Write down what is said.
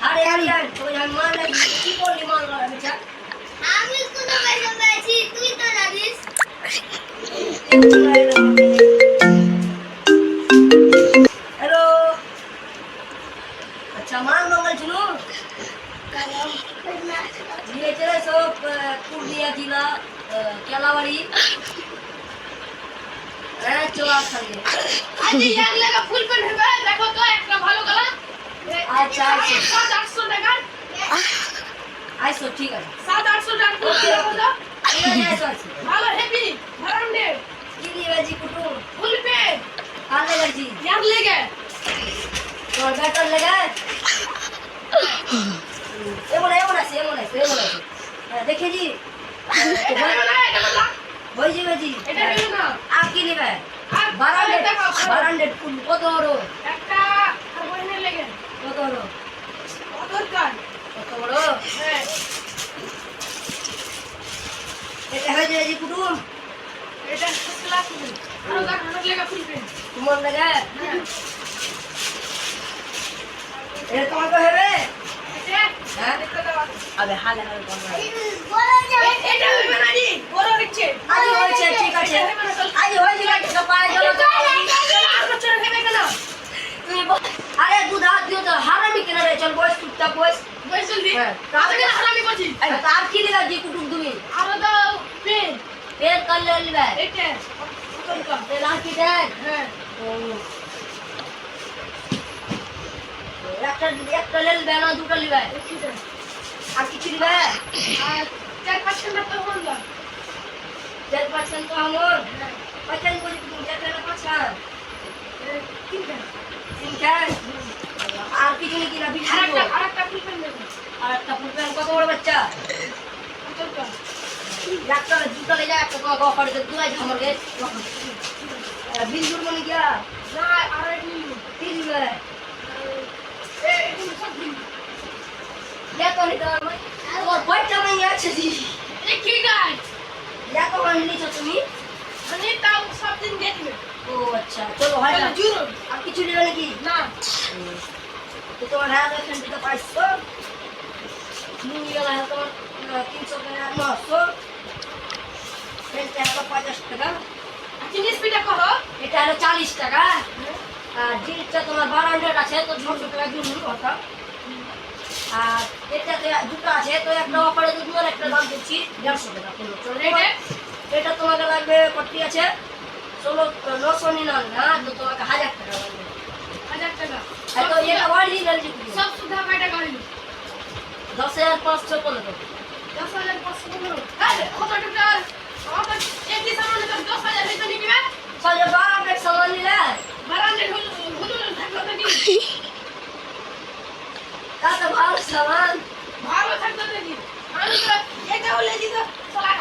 আরে আরে তুই আমি মাল লাগি কি করলি মাল লাগা বেটা আমি কোনো পয়সা পেয়েছি তুই তো জানিস হ্যালো আচ্ছা মাল মঙ্গল শুনো ये चले सो पूर्णिया जिला केलावाड़ी चौरास खाली আজ ইয়ার লাগা ফুল পেন হবে দেখো তো একটা ভালো কালার আচ্ছা আচ্ছা 700 টাকা আইসো ঠিক আছে 700 টাকা করতে হলো আইসো আইসো ভালো হেভি ব্র্যান্ডেড কি দিবে জি কুটুম ফুল পেন কাল লেগে জি ইয়ার লেগে তোর ব্যাটার লেগে এমন আছে দেখে জি এটা না ওই জি ভাই জি এটা নিও না আর কি নিবে আর 1200 ফুল কত বড় একটা আর বইনের লেগে কত বড় দরকার কত বড় হ্যাঁ এটা হয়ে যায় জি কুটুম এটা ক্লাস ফুল আর গাড়ি লেগে ফুল পেন তোমার লাগে হ্যাঁ এটা তোমার তো হবে এটা হ্যাঁ দেখো দাও আবে হালে বন্ধ এটা হবে না জি বড় হচ্ছে আজ হয়েছে ঠিক আছে আজ হয়েছে গাড়ি সবাই জমা তুমি আরে দুধ হাত দিও তো হারামি কেন রে চল বয়স চুপচাপ বয়স বলছি হ্যাঁ। তাহলে হারামি করছি তার কি দিলা জি কুটুম তুমি আমরা তো পেন পেট করলে লিবে এটা দরকার এ লাঠি দেখ হ্যাঁ একটা লিবে না দুটো লিবে এটা আর কিছু লিবে আর 4-5 টাকা হল না 10% তো আমার পছন্দ করি তুমি 4-5 তিনটা আর কিছু নাকি না বিশ আরেকটা ফুল পেন দেবো আর একটা ফুলপ্যান কত বড় বাচ্চা দরকার একটা দুটো লেগে একটা তোমাকে অফার করে দুই আমাকে বিল জুড়বো নাকি আর না আর এক নিল কি দিবে এই সব দিন এত নিতে আমার তোমার পয়সা নাই আছে জি এই কি গাছ এত মানে নিছো তুমি মানে তাও সব দিন দেখবে ও আচ্ছা চলো হয় না জুরো আর কিছু নেবে নাকি না তো তোমার হ্যাঁ এখান থেকে পাইছো নিয়ে গেল তোমার 300 টাকা 900 এটা 50 টাকা জিনিস পিটা করো এটা হলো 40 টাকা আর জিনিসটা তোমার 1200 আছে তো 600 টাকা দিন কথা আর এটাতে দুটো আছে তো একটা অফারে তো তোমার একটা দাম দিচ্ছি 150 টাকা পুরো চলে এটা তোমাকে লাগবে কত আছে 999 না তো তোমাকে 1000 টাকা লাগবে 1000 টাকা আর তো এটা অরিজিনাল জি সব সুধা কাটা করিল 10500 পড়লো 10,515 আরে কত টাকা আমার এক দিন সামনে তো 10,000 হইতো নাকি বে চলে বাবা এক সামান নিলে বারান্দে হুজুর থাকলো নাকি তা তো ভালো সামান ভালো থাকতো নাকি আমি তো এটা হলে দিত সালা